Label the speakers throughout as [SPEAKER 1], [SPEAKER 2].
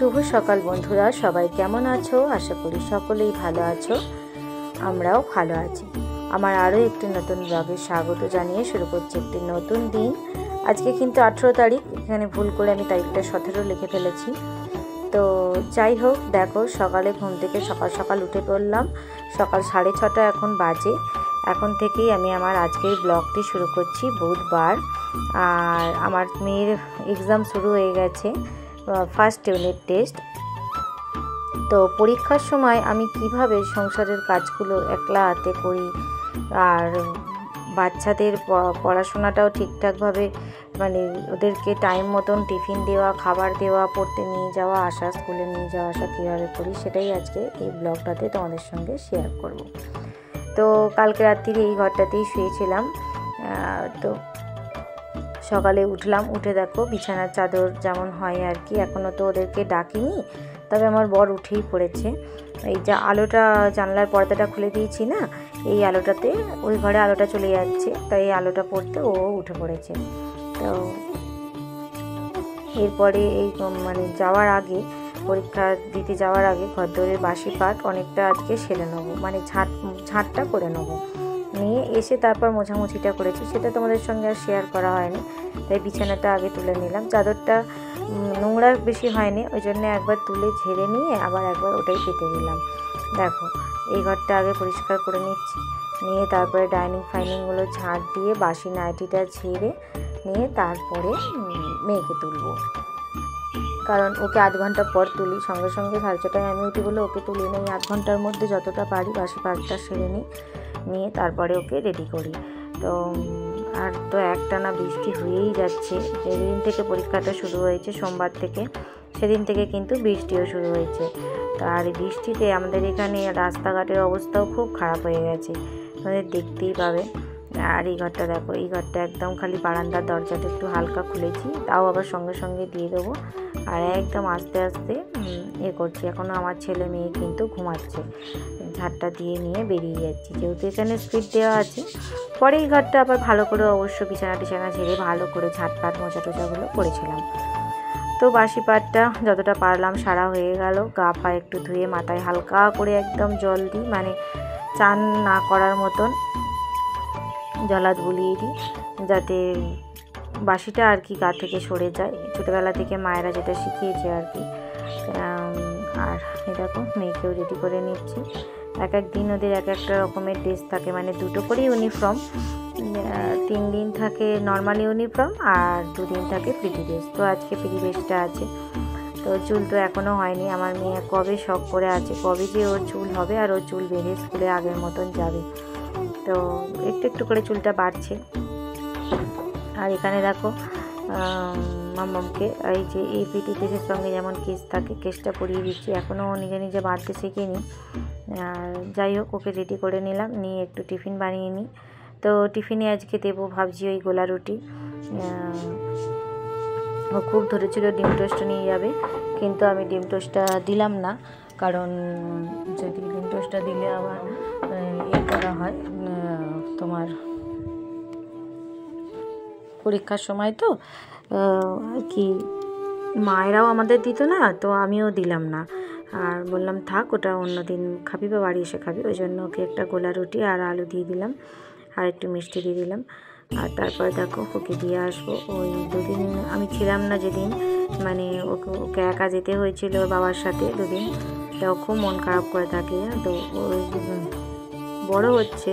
[SPEAKER 1] শুভ সকাল বন্ধুরা, সবাই কেমন আছো? আশা করি সকলেই ভালো আছো। আমরাও ভালো আছি। আমার আরও একটি নতুন ব্লগে স্বাগত জানিয়ে শুরু করছি একটি নতুন দিন। আজকে কিন্তু 18 তারিখ, এখানে ভুল করে আমি তারিখটা 17 লিখে ফেলেছি। তো যাই হোক, দেখো সকালে ঘুম থেকে সকাল সকাল উঠে পড়লাম। সকাল 6:30 এখন বাজে। এখন থেকেই আমি আমার আজকের ব্লগটি শুরু করছি, বুধবার। আর আমার মেয়ের এক্সাম শুরু হয়ে গেছে, ফার্স্ট ইউনিট টেস্ট। তো পরীক্ষার সময় আমি কিভাবে সংসারের কাজগুলো একলা হাতে করি আর বাচ্চাদের পড়াশোনাটাও ঠিকঠাকভাবে মানে ওদেরকে টাইম মতন টিফিন দেওয়া, খাবার দেওয়া, পড়তে নিয়ে যাওয়া, আসা, স্কুলে নিয়ে যাওয়া আসা কীভাবে করি সেটাই আজকে এই ব্লগটাতে তোমাদের সঙ্গে শেয়ার করব। তো কালকে রাত্রিরে এই ঘরটাতেই শুয়েছিলাম। তো সকালে উঠলাম, উঠে দেখো বিছানার চাদর যেমন হয় আর কি, এখনও তো ওদেরকে ডাকিনি, তবে আমার বর উঠেই পড়েছে। এই যে আলোটা, জানলার পর্দাটা খুলে দিয়েছি না, এই আলোটাতে ওই ঘরে আলোটা চলে যাচ্ছে, তাই এই আলোটা পড়তে ও উঠে পড়েছে। তো এরপরে এই মানে যাওয়ার আগে, পরীক্ষা দিতে যাওয়ার আগে ঘরদোরের বাসি পাট অনেকটা আজকে সেরে নেবো, মানে ঝাঁটটা করে নেবো। নিয়ে এসে তারপর মোছামুছিটা করেছি, সেটা তোমাদের সঙ্গে আর শেয়ার করা হয়নি। তাই বিছানাটা আগে তুলে নিলাম। চাদরটা নোংরা বেশি হয়নি, ওই জন্য একবার তুলে ঝেড়ে নিয়ে আবার একবার ওটাই পেতে দিলাম। দেখো এই ঘরটা আগে পরিষ্কার করে নিচ্ছি, নিয়ে তারপরে ডাইনিং ফাইনিংগুলো ঝাঁট দিয়ে বাসি নাইটিটা ঝেড়ে নিয়ে তারপরে মেয়েকে তুলবো, কারণ ওকে আধ ঘন্টা পর তুলি। সঙ্গে সঙ্গে 6:30টায় আমি উঠি বলে ওকে তুলি না, এই আধ ঘন্টার মধ্যে যতটা পারি বাসি পাটটা সেরে নিয়ে তারপরে ওকে রেডি করি। তো আর তো একটানা বৃষ্টি হয়েই যাচ্ছে। যেদিন থেকে পরীক্ষাটা শুরু হয়েছে, সোমবার থেকে, সেদিন থেকে কিন্তু বৃষ্টিও শুরু হয়েছে। তো আর এই বৃষ্টিতে আমাদের এখানে রাস্তাঘাটের অবস্থাও খুব খারাপ হয়ে গেছে, তোমাদের দেখতেই পাবে। আর এই ঘরটা দেখো, এই ঘরটা একদম খালি বারান্দার দরজাটা একটু হালকা খুলেছি, তাও আবার সঙ্গে সঙ্গে দিয়ে দেবো। আর একদম আস্তে আস্তে করছি। এখনও আমার ছেলে মেয়ে কিন্তু ঘুমাচ্ছে, ঝাঁটটা দিয়ে নিয়ে বেরিয়ে যাচ্ছি, যেহেতু এখানে স্পিড দেওয়া আছে। পরে এই ঘরটা আবার ভালো করে অবশ্য বিছানা টিছানা ঝেড়ে ভালো করে ঝাঁটপাট মোছা টোচাগুলো করেছিলাম। তো বাসি পাটটা যতটা পারলাম সারা হয়ে গেল। গা পা একটু ধুয়ে মাথায় হালকা করে একদম জল দিই, মানে চান না করার মতন জলাদ বুলিয়ে দিই, যাতে বাসিটা আর কি গা থেকে সরে যায়। ছোটোবেলা থেকে মায়েরা যেটা শিখিয়েছে আর কি। আর এই দেখো মেয়েকেও রেডি করে নিচ্ছি। এক এক দিন ওদের এক একটা রকমের ড্রেস থাকে, মানে দুটো করে ইউনিফর্ম। 3 দিন থাকে নর্মাল ইউনিফর্ম আর 2 দিন থাকে পিটি ড্রেস। তো আজকে পিটি ড্রেসটা আছে। তো চুল তো এখনও হয়নি, আমার মেয়ে কবে শখ করে আছে কবে যে ওর চুল হবে আর ওর চুল বেঁধে স্কুলে আগের মতন যাবে। তো একটু একটু করে চুলটা বাড়ছে। আর এখানে দেখো মাম্মামকে এই যে এই পিটি ড্রেসের সঙ্গে যেমন কেস থাকে, কেসটা পরিয়ে দিচ্ছি। এখনও নিজে নিজে বাঁধতে শিখিনি। আর যাই হোক, ওকে রেডি করে নিলাম, নিয়ে একটু টিফিন বানিয়ে নিই। তো টিফিনে আজকে দেবো ভাবছি ওই গোলা রুটি। ও খুব ধরেছিল ডিম টোস্ট নিয়ে যাবে, কিন্তু আমি ডিম টোস্টটা দিলাম না, কারণ যদি ডিম টোস্টটা দিলে আবার করা হয় তোমার পরীক্ষার সময়, তো আর কি মায়েরাও আমাদের দিত না, তো আমিও দিলাম না। আর বললাম থাক, ওটা অন্য দিন খাবি বা বাড়ি এসে খাবি, ওই জন্য ওকে একটা গোলা রুটি আর আলু দিয়ে দিলাম, আর একটু মিষ্টি দিয়ে দিলাম। আর তারপরে দেখো ওকে দিয়ে আসবো। ওই 2 দিন আমি ছিলাম না, যেদিন মানে ওকে একা যেতে হয়েছিল বাবার সাথে 2 দিন, তাও খুব মন খারাপ করে থাকে। তো ওই বড় হচ্ছে,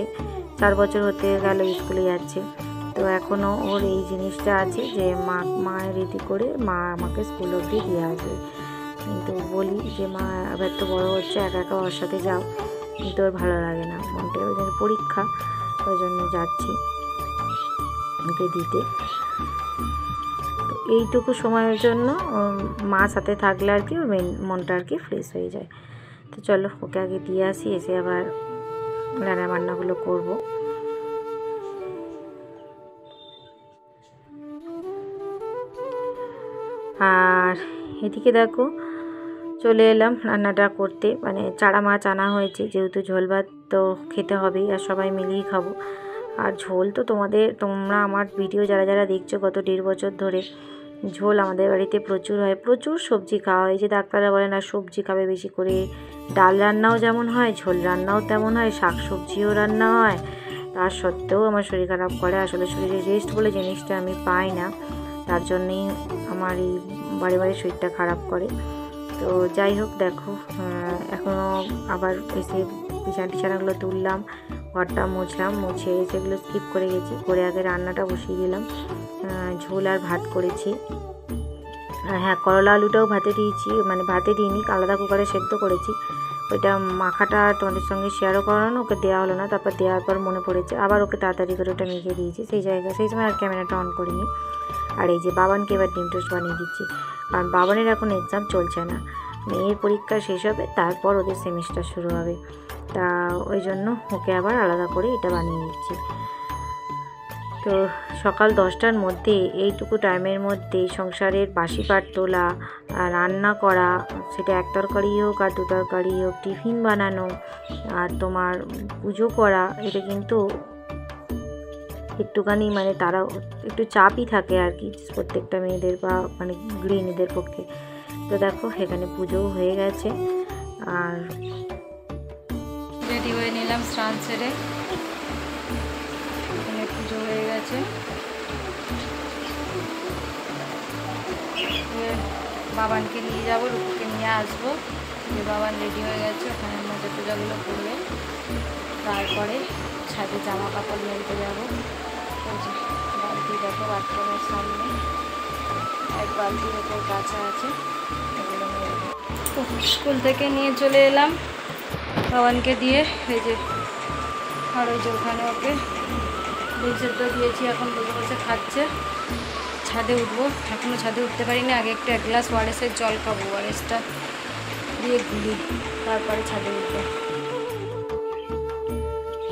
[SPEAKER 1] 4 বছর হতে গেল স্কুলে যাচ্ছে। তো এখনও ওর এই জিনিসটা আছে যে মা রেডি করে মা আমাকে স্কুল অবধি দিয়ে আসবে। কিন্তু বলি যে মা এবার তো বড়ো হচ্ছে, একা একা ওর সাথে যাও, কিন্তু ওর ভালো লাগে না, মনটা ওই জন্য পরীক্ষা, ওই জন্য যাচ্ছি ওকে দিতে। তো এইটুকু সময়ের জন্য মা সাথে থাকলে আর কি ওর মনটা আর কি ফ্রেশ হয়ে যায়। তো চলো ওকে আগে দিয়ে আসি, এসে আবার রান্না বান্নাগুলো করবো। আর এদিকে দেখো চলে এলাম রান্নাটা করতে, মানে চারা মাছ আনা হয়েছে, যেহেতু ঝোল ভাত তো খেতে হবেই আর সবাই মিলেই খাবো। আর ঝোল তো তোমরা আমার ভিডিও যারা যারা দেখছো গত 1.5 বছর ধরে, ঝোল আমাদের বাড়িতে প্রচুর হয়, প্রচুর সবজি খাওয়া হয়। যে ডাক্তাররা বলে না সবজি খাবে বেশি করে, ডাল রান্নাও যেমন হয় ঝোল রান্নাও তেমন হয়, শাক সবজিও রান্না হয়। তার সত্ত্বেও আমার শরীর খারাপ করে। আসলে শরীরে রেস্ট বলে জিনিসটা আমি পাই না, তার জন্যেই আমার এই বারে বারে শরীরটা খারাপ করে। তো যাই হোক, দেখো এখনও আবার এসে বিছানাগুলো তুললাম, ঘরটা মুছলাম, মুছে সেগুলো স্কিপ করে গেছি, করে আগে রান্নাটা বসিয়ে দিলাম। ঝোল আর ভাত করেছি। আর হ্যাঁ, করলা আলুটাও ভাতে দিয়েছি, মানে ভাতে দিইনি, আলাদা কুকারে সেদ্ধ করেছি। ওইটা মাখাটা তোমাদের সঙ্গে শেয়ারও করানো, ওকে দেওয়া হলো না। তারপর দেওয়ার পর মনে পড়েছে, আবার ওকে তাড়াতাড়ি করে ওটা মেখে দিয়েছি সেই সময় আর ক্যামেরাটা অন করিনি। আর এই যে বাবানকে এবার ডিম টোস্ট বানিয়ে দিচ্ছি, কারণ বাবানের এখন এক্সাম চলছে না, মেয়ের পরীক্ষা শেষ হবে, তারপর ওদের সেমিস্টার শুরু হবে। তা ওই জন্য ওকে আবার আলাদা করে এটা বানিয়ে দিচ্ছি। তো সকাল 10টার মধ্যে, এইটুকু টাইমের মধ্যে সংসারের বাসি পাট তোলা, রান্না করা, সেটা এক তরকারি হোক আর দু তরকারি হোক, টিফিন বানানো আর তোমার পুজো করা, এটা কিন্তু একটুখানি মানে তারা একটু চাপই থাকে আর কি, প্রত্যেকটা মেয়েদের বা মানে গৃহিণীদের পক্ষে। তো দেখো এখানে পুজোও হয়ে গেছে, আর
[SPEAKER 2] রেডি হয়ে নিলাম স্নান সেরে, এখানে পুজো হয়ে গেছে। বাবানকে নিয়ে যাবো, রূপুকে নিয়ে আসবো। যে বাবান রেডি হয়ে গেছে, ওখানে মধ্যে পূজাগুলো করবে, তারপরে ছাদে জামা কাপড় মেলতে যাবো। বালতি দেখো বাথরুমের সামনে, এক বালতির ওপর কাঁচা আছে, এগুলো মেলবো। তো স্কুল থেকে নিয়ে চলে এলাম বাবানকে দিয়ে, এই যে আর ওই যে ওখানে ওকে ডিম সেদ্ধ দিয়েছি, এখন বসে বসে খাচ্ছে। ছাদে উঠবো, এখনও ছাদে উঠতে পারিনি, আগে একটু 1 গ্লাস ওয়ারেসের জল খাবো, ওয়ারেসটা দিয়ে গুলি, তারপরে ছাদে উঠবো।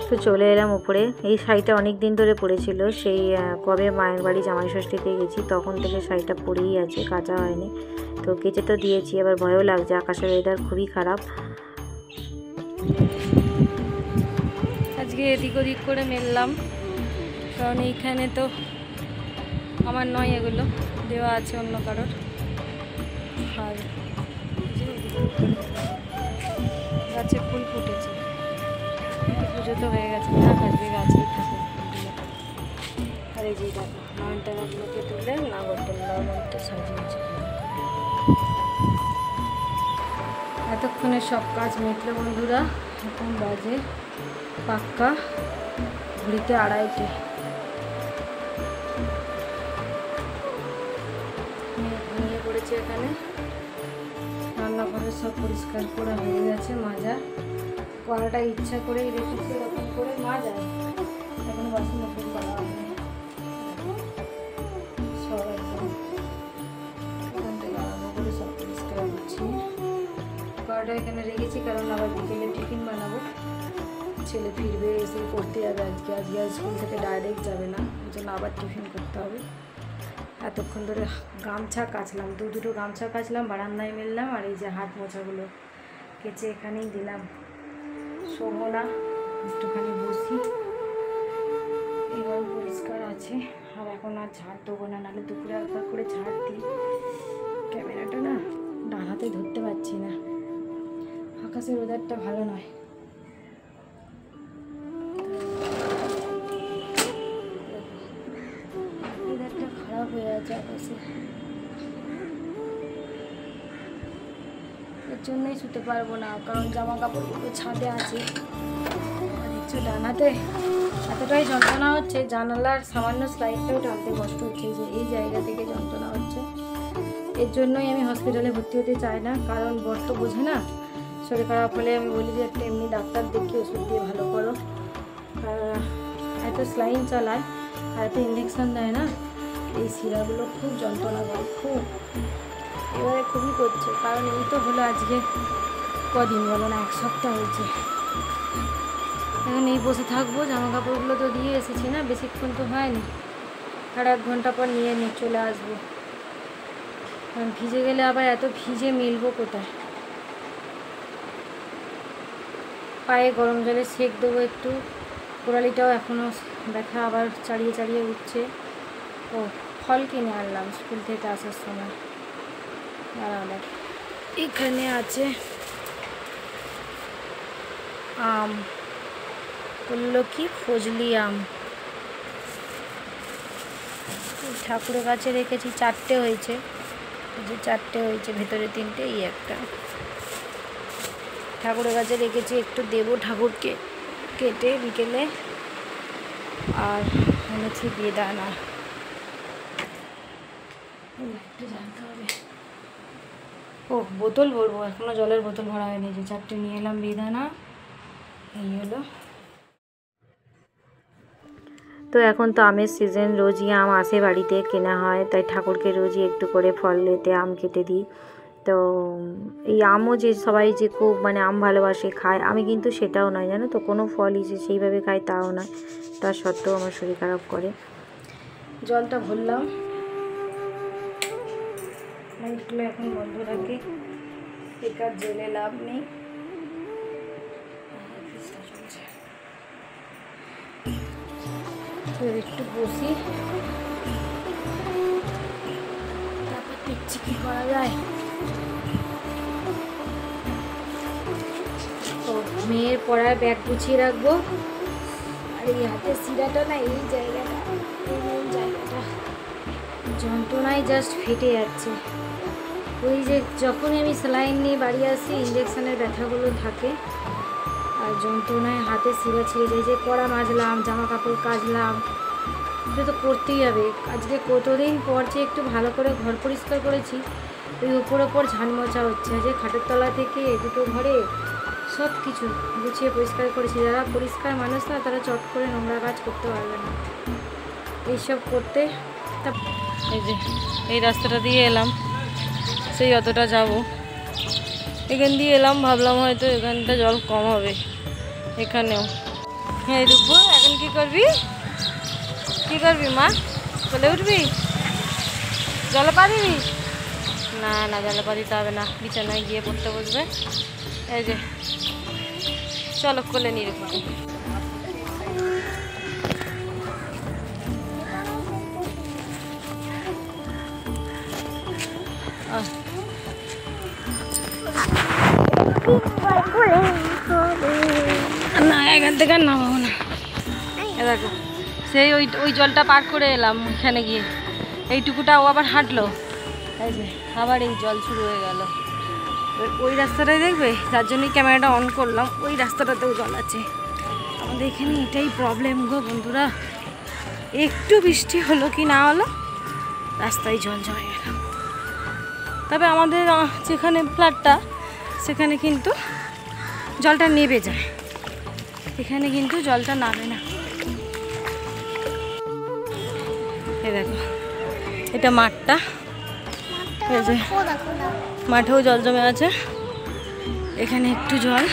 [SPEAKER 1] তো চলে এলাম উপরে। এই শাড়িটা অনেক দিন ধরে পরেছিল, সেই কবে মায়ের বাড়ি জামাই ষষ্ঠীতে গেছি তখন থেকে শাড়িটা পরেই আছে, কাচা হয়নি। তো কেচে তো দিয়েছি, আবার ভয়ও লাগছে, আকাশের ওয়েদার খুবই খারাপ।
[SPEAKER 2] আজকে এদিক ওদিক করে মেললাম, কারণ এইখানে তো আমার নয়, এগুলো দেওয়া আছে অন্য কারোর। আর গাছে ফুল ফুটেছে, পুজো তো হয়ে গেছে না, আজকে গাছেই থাকে ফুলগুলো। আর এই যে দেখো নয়নটানাগুলোকে তুলে নাগরদোল্লার মধ্যে সাজিয়েছে। এতক্ষণে সব কাজ মিটলো বন্ধুরা, এখন বাজে পাক্কা ঘড়িতে 2:30। নিয়ে পড়েছে এখানে, রান্নাঘরে সব পরিষ্কার করা হয়ে গেছে, মাজা করাটা ইচ্ছা করেই রেখেছি, এরকম করে মাজা, এখন বাসন ওপর করা হবে সব একদম এখান থেকে আরম্ভ করে সব পরিষ্কার করছি। কড়াটা এখানে রেখেছি কারণ আবার বিকেলে টিফিন বানাবো, ছেলে ফিরবে, এসে পড়তে যাবে, আজকে আর স্কুল থেকে ডাইরেক্ট যাবে না, ওই জন্য আবার টিফিন করতে হবে। এতক্ষণ ধরে গামছা কাচলাম, দুটো গামছা কাচলাম, বারান্দায় মেললাম, আর এই যে হাত মোছাগুলো কেচে এখানেই দিলাম। শোবো না, একটুখানি বসি, এবার পরিষ্কার আছে। আর এখন আর ঝাড় দেবো না, নাহলে দুপুরে একবার করে ঝাড় দিই। ক্যামেরাটা না ডান হাতে ধরতে পারছি না, আকাশের ওয়েদারটা ভালো নয়। ওয়েদারটা খারাপ হয়ে আছে আকাশে, এর জন্যই শুতে পারবো না, কারণ জামা কাপড়গুলো ছাদে আছে। দেখছো ডান হাতে এতটাই যন্ত্রণা হচ্ছে, জানালার সামান্য স্লাইডটাও টানতে কষ্ট হচ্ছে, যে এই জায়গা থেকে যন্ত্রণা হচ্ছে। এর জন্যই আমি হসপিটালে ভর্তি হতে চাই না, কারণ বর তো বোঝে না, শরীর খারাপ হলে আমি বলি যে একটা এমনি ডাক্তার দেখিয়ে ওষুধ দিয়ে ভালো করো। এত স্লাইন চালায় আর এত ইঞ্জেকশান দেয় না, এই শিরাগুলো খুব যন্ত্রণা করে, খুব এবারে খুবই করছে। কারণ এই তো হলো আজকে কদিন বলো না, 1 সপ্তাহ হয়েছে। এখন এই বসে থাকবো, জামা কাপড়গুলো তো দিয়ে এসেছি না, বেশিক্ষণ তো হয়নি, আর 1 ঘন্টা পর নিয়ে চলে আসবো। কারণ ভিজে গেলে আবার এত ভিজে মিলবো কোথায়। পায়ে গরম জলে সেঁক দেবো একটু, কোরালিটাও এখনও ব্যথা আবার চাড়িয়ে উঠছে। ও ফল কিনে আনলাম স্কুল থেকে আসার সময়। দাঁড়াও, এখানে আছে আম, বললো কি ফজলি আম। ঠাকুরের কাছে রেখেছি, 4টে হয়েছে, যে 4টে হয়েছে, ভেতরে 3টে, এই একটা। ঠাকুরের কাছে রেখেছি, একটু দেবো ঠাকুরকে কেটে বিকেলে। আর এনেছি বেদানা, একটু জানতে হবে। ও বোতল ভরবো, এখনো জলের বোতল ভরা হয়নি। যে 4টে নিয়ে এলাম বেদানা, এই হলো।
[SPEAKER 1] তো এখন তো আমের সিজন, রোজই আম আসে বাড়িতে, কেনা হয়, তাই ঠাকুরকে রোজই একটু করে ফলেতে আম কেটে দিই। তো এই আমও যে সবাই যে খুব মানে আম ভালোবাসে খায়, আমি কিন্তু সেটাও নয়, জানো তো, কোনো ফলই যে সেইভাবে খাই তাও নয়, তা সত্ত্বেও আমার শরীর খারাপ করে।
[SPEAKER 2] জলটা ভরলাম, লাইটগুলো এখন বন্ধ রাখি, বেকার জেলে লাভ নেই। একটু বসি, তারপর দেখছি কি করা যায়। ও মেয়ের পড়ার ব্যাগ গুছিয়ে রাখবো। আর এই হাতের শিরাটা না, এই জায়গাটা, এই মেন জায়গাটা যন্ত্রণায় জাস্ট ফেটে যাচ্ছে। ওই যে যখনই আমি স্যালাইন নিয়ে বাড়ি আসি, ইঞ্জেকশনের ব্যথাগুলো থাকে, আর যন্ত্রণায় হাতে শিরা ছিঁড়ে যায়। যে কড়া মাজলাম, জামা কাপড় কাচলাম, এটা তো করতেই হবে। আজকে কতদিন পর যে একটু ভালো করে ঘর পরিষ্কার করেছি, ওই ওপর ঝান মোছা হচ্ছে। যে খাটের তলা থেকে দুটো ঘরে সব কিছু গুছিয়ে পরিষ্কার করেছি। যারা পরিষ্কার মানুষ না, তারা চট করে নোংরা কাজ করতে পারবে না। এইসব করতে এই যে এই রাস্তাটা দিয়ে এলাম, সেই অতটা যাব, এখান দিয়ে এলাম, ভাবলাম হয়তো এখানটা জল কম হবে, এখানেও। হ্যাঁ রূপো, এখন কি করবি, কি করবি মা, বলে উঠবি, জলে পা দিবি? না না, জলে পা দিতে হবে না, বিছানায় গিয়ে পড়তে বসবে। এই যে চলো কোলে নিয়ে রূপো। না এখান থেকে আর নামাবো না। দেখো সেই ওই জলটা পার করে এলাম, এখানে গিয়ে এইটুকুটা ও আবার হাঁটলো, এই যে আবার এই জল শুরু হয়ে গেল। ওই রাস্তাটাই দেখবে, যার জন্যই ক্যামেরাটা অন করলাম, ওই রাস্তাটাতেও জল আছে। আমাদের এখানে এটাই প্রবলেম গো বন্ধুরা, একটু বৃষ্টি হলো কি না হলো, রাস্তায় জল জমে গেল। তবে আমাদের যেখানে ফ্ল্যাটটা, সেখানে কিন্তু জলটা নেবে যায়, এখানে কিন্তু জলটা নামে না। এই দেখো, এটা মাঠটা, এই যে মাঠেও জল জমে আছে, এখানে একটু জল।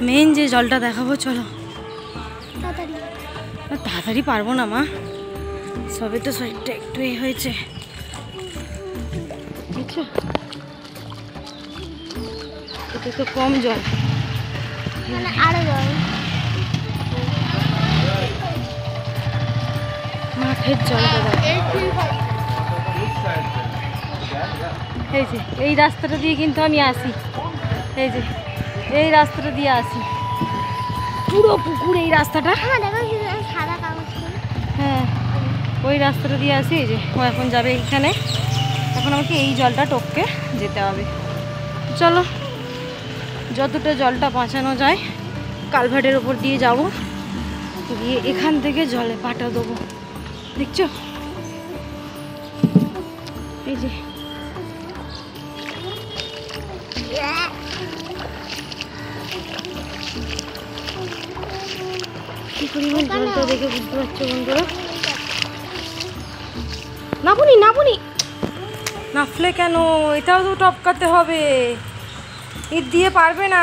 [SPEAKER 2] মেন যে জলটা দেখাবো, চলো। তাড়াতাড়ি পারবো না মা, সবে তো শরীরটা একটু এ হয়েছে, বুঝছো? এটা তো কম জল,
[SPEAKER 3] আরো জল,
[SPEAKER 2] মাঠের জলটা এই যে এই রাস্তাটা দিয়ে কিন্তু আমি আসি, এই যে এই রাস্তাটা দিয়ে আসি, পুরো পুকুর এই রাস্তাটা। হ্যাঁ ওই রাস্তাটা দিয়ে আসি। এই যে ও এখন যাবে এখানে, এখন আমাকে এই জলটা টপকে যেতে হবে। চলো যতটা জলটা বাঁচানো যায় কালভার্টের ওপর দিয়ে যাব, গিয়ে এখান থেকে জলে পাটা দেবো, দেখছো? এই যে কি পরিমাণ জলটা দেখে বুঝতে পারছো বন্ধুরা। নাবুনি নাবুনি, নাফলে কেন, এটাও তো টপকাতে হবে, ঈদ দিয়ে পারবে না।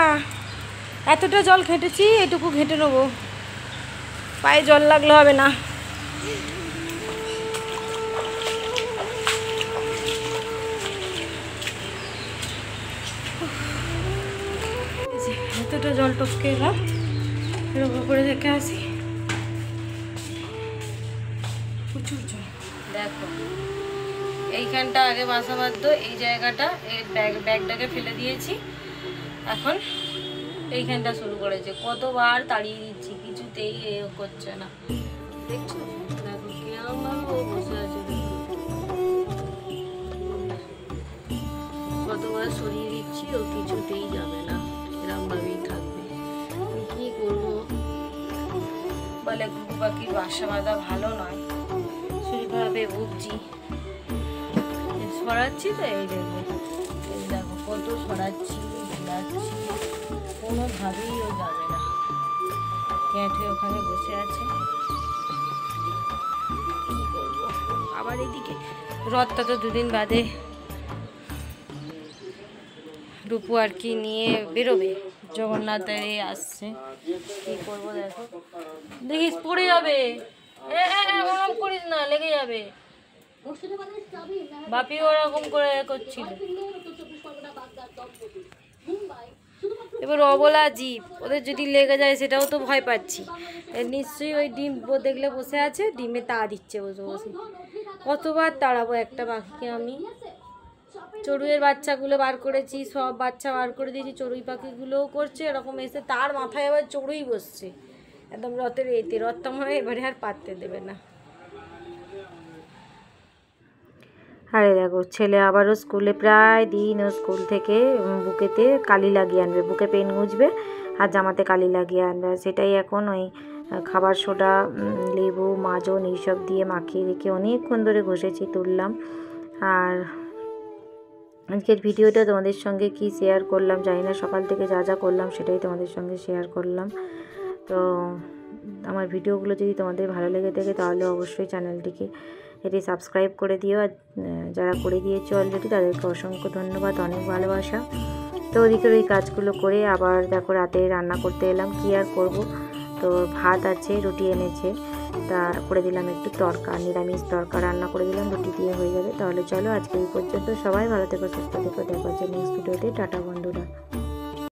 [SPEAKER 2] এতটা জল ঘেঁটেছি, এটুকু ঘেঁটে নেবো, পায়ে জল লাগলে হবে না। এতটা জল টপকে এলাম, এর উপরে দেখে আসি, প্রচুর জল। দেখো এইখানটা আগে বাসা বাঁধতো, এই জায়গাটা এই ব্যাগটাকে ফেলে দিয়েছি, এখন এইখানটা শুরু করেছে। কতবার তাড়িয়ে দিচ্ছি, কিছুতেই এ করছে না। দেখছো দেখো কিরকম ভাবে ও বসে আছে, কতবার সরিয়ে দিচ্ছি, ও কিছুতেই যাবে না, এরকম ভাবেই থাকবে। আমি কি করবো, বলে ঘুঘু পাখির বাসা বাঁধা ভালো নয়, শরীরভাবে ভুগছি। সরাচ্ছি তো এই দেখবে, এই দেখো কত সরাচ্ছি ঘোরাচ্ছি, কোনোভাবেই ও যাবে না, ক্যাট হয়ে ওখানে বসে আছে। কি করবো, আবার এদিকে রথটা তো দুদিন বাদে রূপু আর কি নিয়ে বেরোবে, জগন্নাথের আসছে। কি করবো দেখো, দেখিস পড়ে যাবে, ওরকম করিস না, লেগে যাবে। বাপি ওরকম করে করছিল। এবার অবলা জীব, ওদের যদি লেগে যায় সেটাও তো ভয় পাচ্ছি। নিশ্চয়ই ওই ডিম দেখলে বসে আছে, ডিমে তা দিচ্ছে বসে বসে। কতবার তাড়াবো একটা পাখিকে আমি। চড়ুইয়ের বাচ্চাগুলো বার করেছি, সব বাচ্চা বার করে দিয়েছি, চড়ুই পাখিগুলোও করছে এরকম, এসে তার মাথায় আবার চড়ুই বসছে একদম রথের এতে। রথটা মনে হয় এবারে আর পাততে দেবে না।
[SPEAKER 1] আরে দেখো ছেলে আবারও স্কুলে, প্রায় দিন ও স্কুল থেকে বুকেতে কালি লাগিয়ে আনবে, বুকে পেন গুঁজবে আর জামাতে কালি লাগিয়ে আনবে। সেটাই এখন ওই খাবার সোডা, লেবু, মাজন এইসব দিয়ে মাখিয়ে রেখে অনেকক্ষণ ধরে ঘষেছি, তুললাম। আর আজকের ভিডিওটা তোমাদের সঙ্গে কি শেয়ার করলাম জানি না, সকাল থেকে যা যা করলাম সেটাই তোমাদের সঙ্গে শেয়ার করলাম। তো আমার ভিডিওগুলো যদি তোমাদের ভালো লেগে থাকে তাহলে অবশ্যই চ্যানেলটিকে এটি সাবস্ক্রাইব করে দিও, আর যারা করে দিয়েছো অলরেডি তাদেরকে অসংখ্য ধন্যবাদ, অনেক ভালোবাসা। তো ওদিকের ওই কাজগুলো করে আবার দেখো রাতে রান্না করতে এলাম, কি আর করব। তো ভাত আছে, রুটি এনেছে, তা করে দিলাম একটু তরকা, নিরামিষ তরকা রান্না করে দিলাম, রুটি দিয়ে হয়ে যাবে। তাহলে চলো আজকে এই পর্যন্ত, সবাই ভালো থেকো, সুস্থ থেকো, দেখা হচ্ছে নেক্সট ভিডিওতে। টাটা বন্ধুরা।